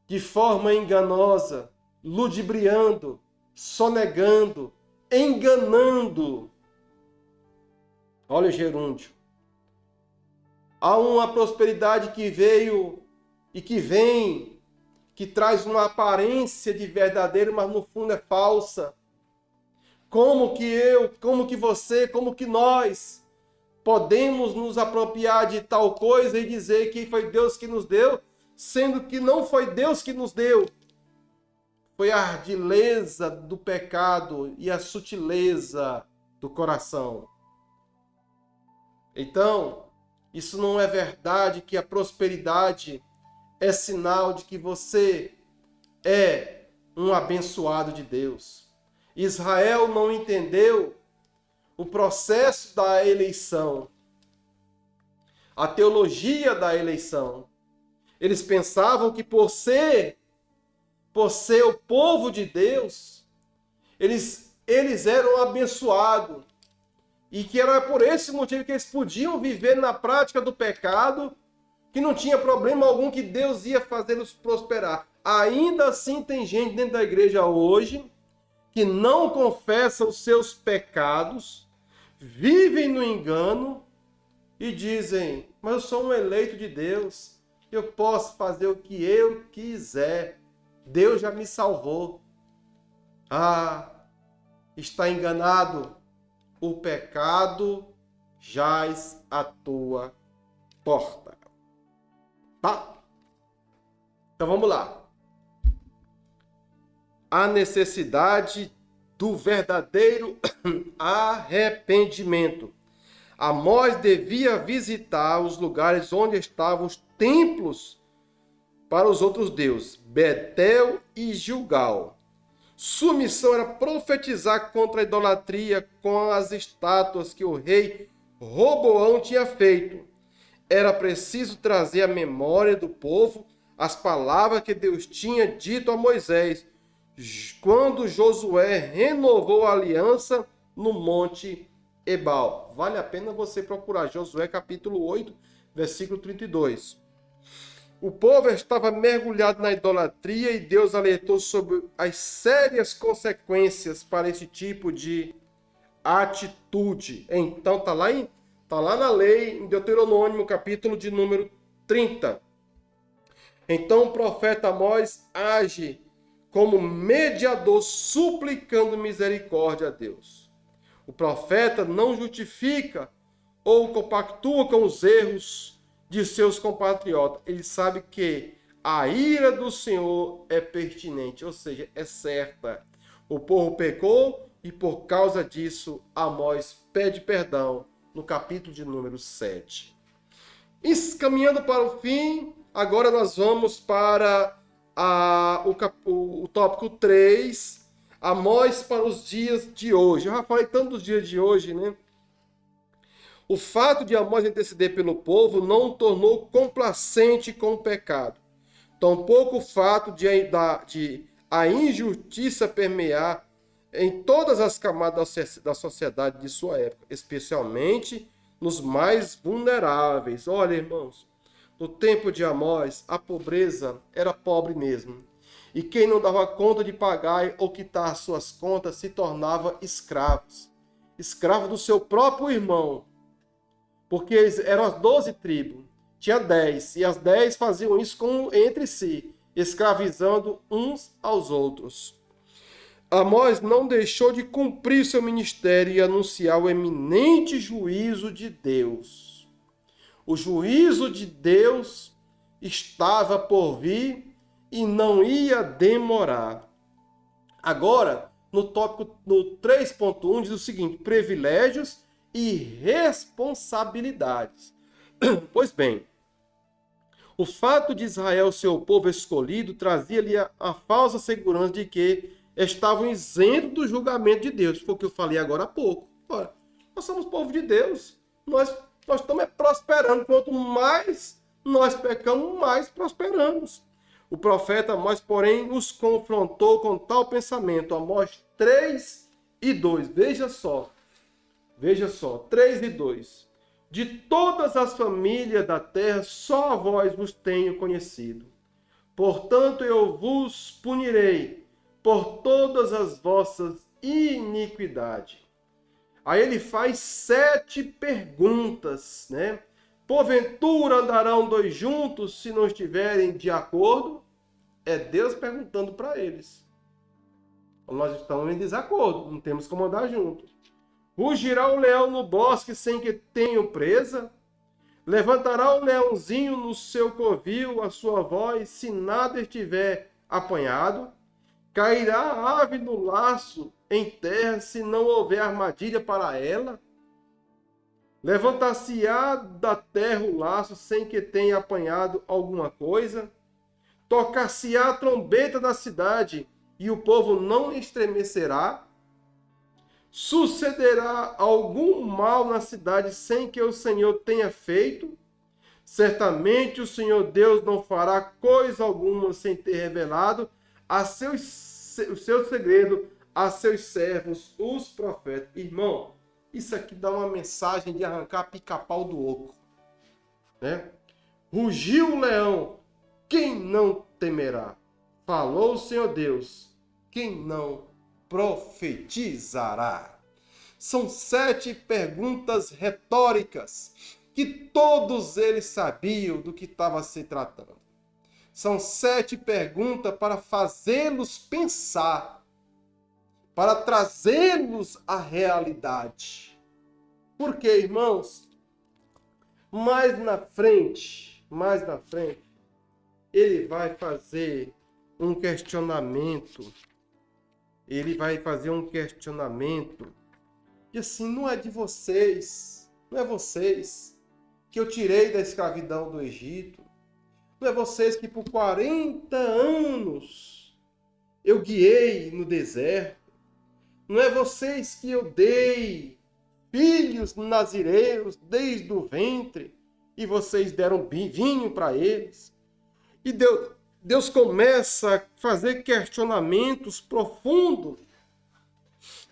de forma enganosa, ludibriando, sonegando, enganando. Olha o gerúndio. Há uma prosperidade que veio e que vem, que traz uma aparência de verdadeiro, mas no fundo é falsa. Como que eu, como que você, como que nós podemos nos apropriar de tal coisa e dizer que foi Deus que nos deu, sendo que não foi Deus que nos deu? Foi a ardileza do pecado e a sutileza do coração. Então, isso não é verdade que a prosperidade é sinal de que você é um abençoado de Deus. Israel não entendeu o processo da eleição, a teologia da eleição. Eles pensavam que por ser o povo de Deus, eles eram abençoados. E que era por esse motivo que eles podiam viver na prática do pecado, que não tinha problema algum, que Deus ia fazê-los prosperar. Ainda assim tem gente dentro da igreja hoje que não confessa os seus pecados, vivem no engano e dizem, mas eu sou um eleito de Deus, eu posso fazer o que eu quiser, Deus já me salvou. Ah, está enganado. O pecado jaz à tua porta. Tá? Então vamos lá. A necessidade do verdadeiro arrependimento. Amós devia visitar os lugares onde estavam os templos para os outros deuses, Betel e Gilgal. Sua missão era profetizar contra a idolatria com as estátuas que o rei Roboão tinha feito. Era preciso trazer à memória do povo as palavras que Deus tinha dito a Moisés, quando Josué renovou a aliança no Monte Ebal. Vale a pena você procurar Josué capítulo 8, versículo 32. O povo estava mergulhado na idolatria e Deus alertou sobre as sérias consequências para esse tipo de atitude. Então, está lá na lei, em Deuteronômio, capítulo de número 30. Então, o profeta Amós age como mediador, suplicando misericórdia a Deus. O profeta não justifica ou compactua com os erros de seus compatriotas. Ele sabe que a ira do Senhor é pertinente, ou seja, é certa. O povo pecou, e por causa disso Amós pede perdão no capítulo de número 7. Caminhando para o fim, agora nós vamos para o tópico 3, Amós para os dias de hoje. Eu já falei tanto dos dias de hoje, né? O fato de Amós interceder pelo povo não o tornou complacente com o pecado. Tampouco o fato de a injustiça permear em todas as camadas da sociedade de sua época, especialmente nos mais vulneráveis. Olha, irmãos, no tempo de Amós, a pobreza era pobre mesmo. E quem não dava conta de pagar ou quitar suas contas se tornava escravos. Escravo do seu próprio irmão. Porque eram as 12 tribos. Tinha 10. E as 10 faziam isso entre si, escravizando uns aos outros. Amós não deixou de cumprir seu ministério e anunciar o eminente juízo de Deus. O juízo de Deus estava por vir e não ia demorar. Agora, no tópico no 3.1 diz o seguinte: privilégios e responsabilidades. Pois bem, o fato de Israel ser o povo escolhido trazia-lhe a falsa segurança de que estavam isentos do julgamento de Deus. Foi o que eu falei agora há pouco. Ora, nós somos povo de Deus. Nós estamos prosperando. Quanto mais nós pecamos, mais prosperamos. O profeta Amós, porém, os confrontou com tal pensamento. Amós 3:2. Veja só, 3:2. De todas as famílias da terra, só a vós vos tenho conhecido. Portanto, eu vos punirei por todas as vossas iniquidades. Aí ele faz 7 perguntas, né? Porventura andarão 2 juntos se não estiverem de acordo? É Deus perguntando para eles. Nós estamos em desacordo, não temos como andar juntos. Rugirá o leão no bosque sem que tenha presa? Levantará o leãozinho no seu covil a sua voz, se nada estiver apanhado? Cairá a ave no laço em terra, se não houver armadilha para ela? Levantar-se-á da terra o laço sem que tenha apanhado alguma coisa? Tocar-se-á a trombeta da cidade, e o povo não estremecerá? Sucederá algum mal na cidade sem que o Senhor tenha feito? Certamente o Senhor Deus não fará coisa alguma sem ter revelado o seu segredo a seus servos, os profetas. Irmão, isso aqui dá uma mensagem de arrancar pica-pau do oco, né? Rugiu o leão, quem não temerá? Falou o Senhor Deus, quem não profetizará? São 7 perguntas retóricas que todos eles sabiam do que estava se tratando. São 7 perguntas para fazê-los pensar, para trazê-los à realidade. Porque, irmãos, mais na frente, ele vai fazer um questionamento. E assim, não é de vocês, não é vocês que eu tirei da escravidão do Egito. Não é vocês que por 40 anos eu guiei no deserto. Não é vocês que eu dei filhos nazireus desde o ventre e vocês deram vinho para eles. E Deus começa a fazer questionamentos profundos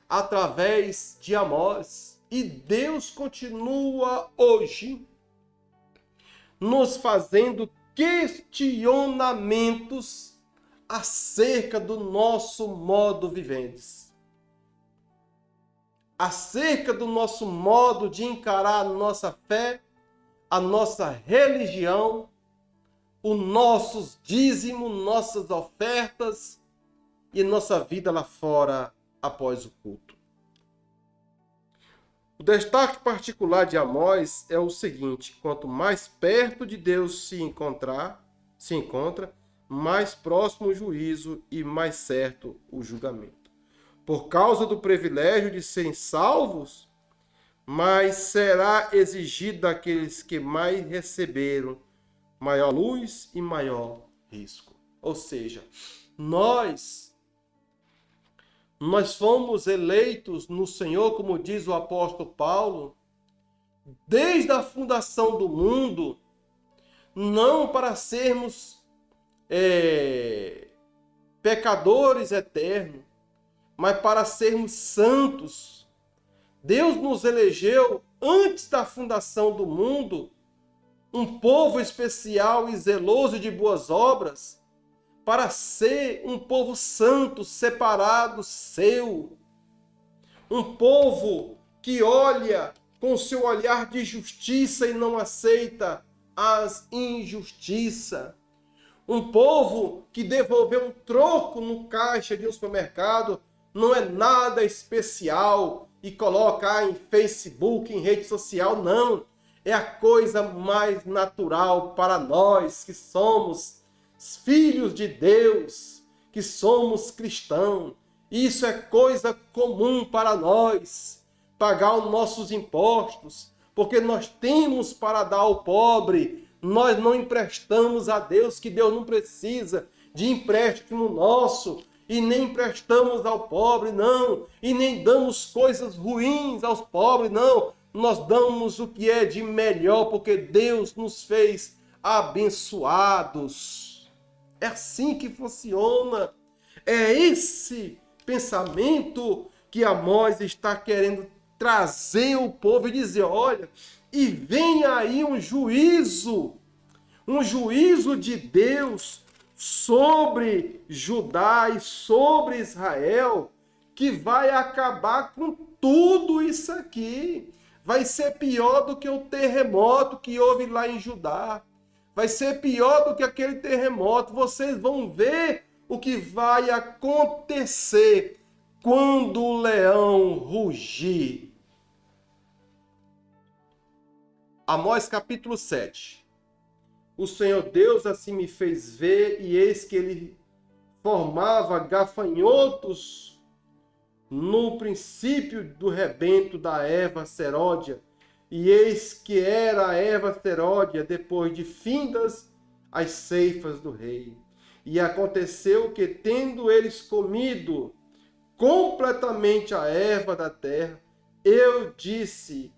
através de Amós. E Deus continua hoje nos fazendo questionamentos acerca do nosso modo vivendes. Acerca do nosso modo de encarar a nossa fé, a nossa religião, os nossos dízimos, nossas ofertas e nossa vida lá fora após o culto. O destaque particular de Amós é o seguinte: quanto mais perto de Deus se encontra, mais próximo o juízo e mais certo o julgamento. por causa do privilégio de serem salvos, mas será exigido daqueles que mais receberam maior luz e maior risco. Ou seja, nós fomos eleitos no Senhor, como diz o apóstolo Paulo, desde a fundação do mundo, não para sermos pecadores eternos, mas para sermos santos. Deus nos elegeu antes da fundação do mundo, um povo especial e zeloso de boas obras, para ser um povo santo, separado, seu. Um povo que olha com seu olhar de justiça e não aceita as injustiças. Um povo que devolver um troco no caixa de um supermercado não é nada especial e colocar em Facebook, em rede social, não. É a coisa mais natural para nós que somos filhos de Deus, que somos cristãos. Isso é coisa comum para nós, pagar os nossos impostos, porque nós temos para dar ao pobre. Nós não emprestamos a Deus, que Deus não precisa de empréstimo nosso, e nem emprestamos ao pobre, não, e nem damos coisas ruins aos pobres, não. Nós damos o que é de melhor, porque Deus nos fez abençoados. É assim que funciona. É esse pensamento que Amós está querendo trazer ao povo e dizer, olha, e vem aí um juízo de Deus sobre Judá e sobre Israel, que vai acabar com tudo isso aqui. Vai ser pior do que o terremoto que houve lá em Judá. Vai ser pior do que aquele terremoto. Vocês vão ver o que vai acontecer quando o leão rugir. Amós capítulo 7. O Senhor Deus assim me fez ver, e eis que ele formava gafanhotos no princípio do rebento da erva seródia, e eis que era a erva seródia depois de findas as ceifas do rei. E aconteceu que, tendo eles comido completamente a erva da terra, eu disse,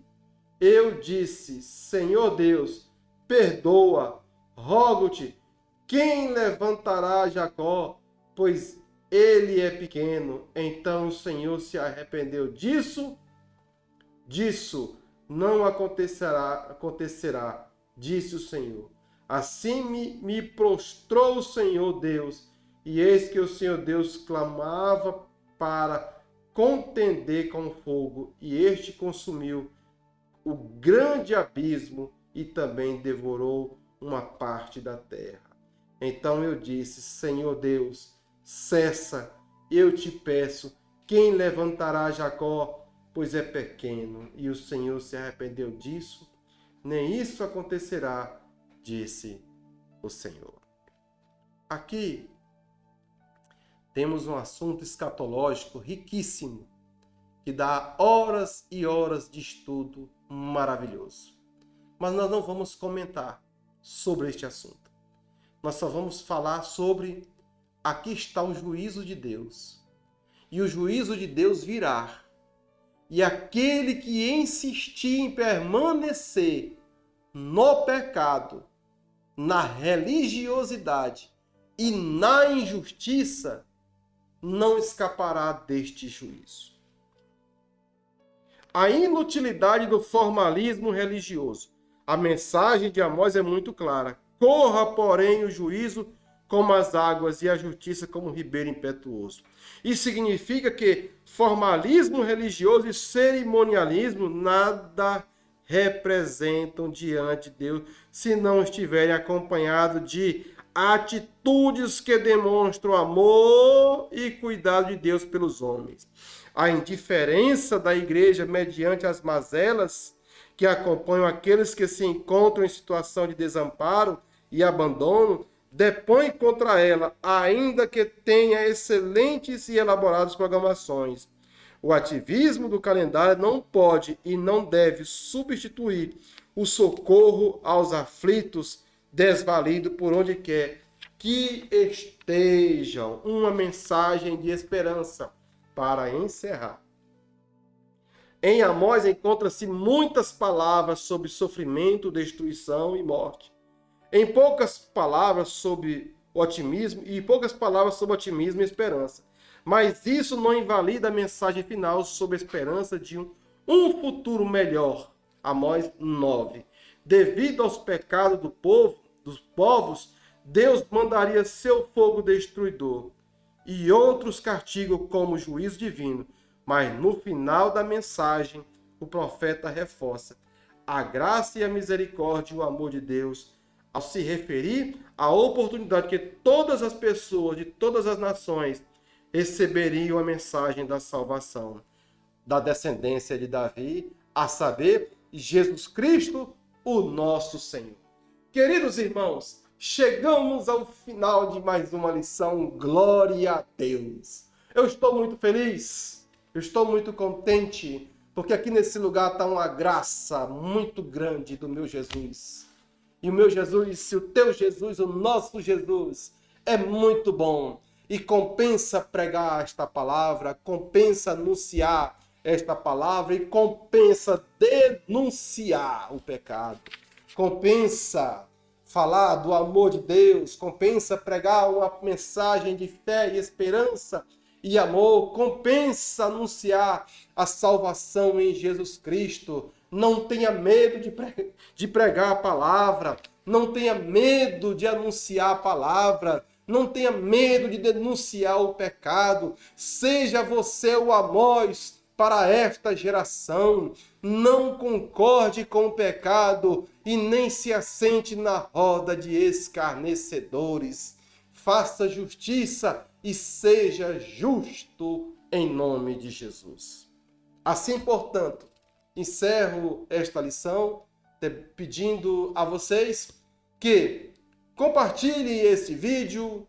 Senhor Deus, perdoa, rogo-te, quem levantará Jacó, pois ele é pequeno. Então o Senhor se arrependeu disso não acontecerá, disse o Senhor. Assim me prostrou o Senhor Deus, e eis que o Senhor Deus clamava para contender com o fogo, e este consumiu o grande abismo e também devorou uma parte da terra. Então eu disse, Senhor Deus, cessa, eu te peço, quem levantará Jacó, pois é pequeno? E o Senhor se arrependeu disso, nem isso acontecerá, disse o Senhor. Aqui temos um assunto escatológico riquíssimo, que dá horas e horas de estudo maravilhoso. Mas nós não vamos comentar sobre este assunto. Nós só vamos falar sobre aqui está o juízo de Deus. E o juízo de Deus virá. E aquele que insistir em permanecer no pecado, na religiosidade e na injustiça, não escapará deste juízo. A inutilidade do formalismo religioso. A mensagem de Amós é muito clara. Corra, porém, o juízo como as águas e a justiça como um ribeiro impetuoso. Isso significa que formalismo religioso e cerimonialismo nada representam diante de Deus se não estiverem acompanhados de atitudes que demonstram amor e cuidado de Deus pelos homens. A indiferença da igreja mediante as mazelas que acompanham aqueles que se encontram em situação de desamparo e abandono depõe contra ela, ainda que tenha excelentes e elaboradas programações. O ativismo do calendário não pode e não deve substituir o socorro aos aflitos, desvalido por onde quer que estejam. Uma mensagem de esperança para encerrar. Em Amós encontra-se muitas palavras sobre sofrimento, destruição e morte. Em poucas palavras sobre otimismo e e esperança. Mas isso não invalida a mensagem final sobre a esperança de um futuro melhor. Amós 9. Devido aos pecados dos povos, Deus mandaria seu fogo destruidor e outros castigos como juízo divino. Mas no final da mensagem, o profeta reforça a graça e a misericórdia e o amor de Deus ao se referir à oportunidade que todas as pessoas de todas as nações receberiam a mensagem da salvação da descendência de Davi, a saber, Jesus Cristo, o nosso Senhor. Queridos irmãos, chegamos ao final de mais uma lição. Glória a Deus! Eu estou muito feliz. Eu estou muito contente, porque aqui nesse lugar está uma graça muito grande do meu Jesus. E o meu Jesus, o teu Jesus, o nosso Jesus, é muito bom. E compensa pregar esta palavra, compensa anunciar esta palavra e compensa denunciar o pecado. Compensa falar do amor de Deus, compensa pregar uma mensagem de fé e esperança e amor, compensa anunciar a salvação em Jesus Cristo. Não tenha medo de pregar a palavra, não tenha medo de anunciar a palavra, não tenha medo de denunciar o pecado. Seja você o Amós para esta geração. Não concorde com o pecado e nem se assente na roda de escarnecedores. Faça justiça e seja justo em nome de Jesus. Assim, portanto, encerro esta lição pedindo a vocês que compartilhem este vídeo,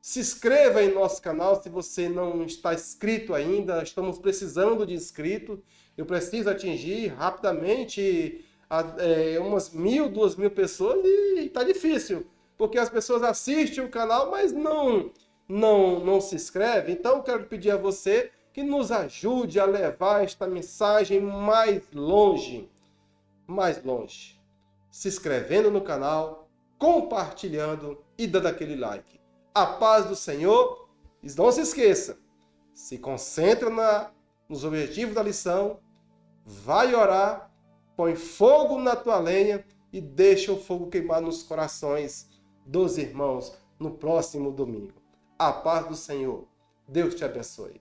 se inscreva em nosso canal se você não está inscrito ainda. Estamos precisando de inscritos. Eu preciso atingir rapidamente umas 1.000, 2.000 pessoas e está difícil, porque as pessoas assistem o canal, mas não se inscrevem. Então, eu quero pedir a você que nos ajude a levar esta mensagem mais longe, se inscrevendo no canal, compartilhando e dando aquele like. A paz do Senhor, e não se esqueça, se concentra nos objetivos da lição, vai orar, põe fogo na tua lenha e deixa o fogo queimar nos corações dos irmãos no próximo domingo. A paz do Senhor, Deus te abençoe.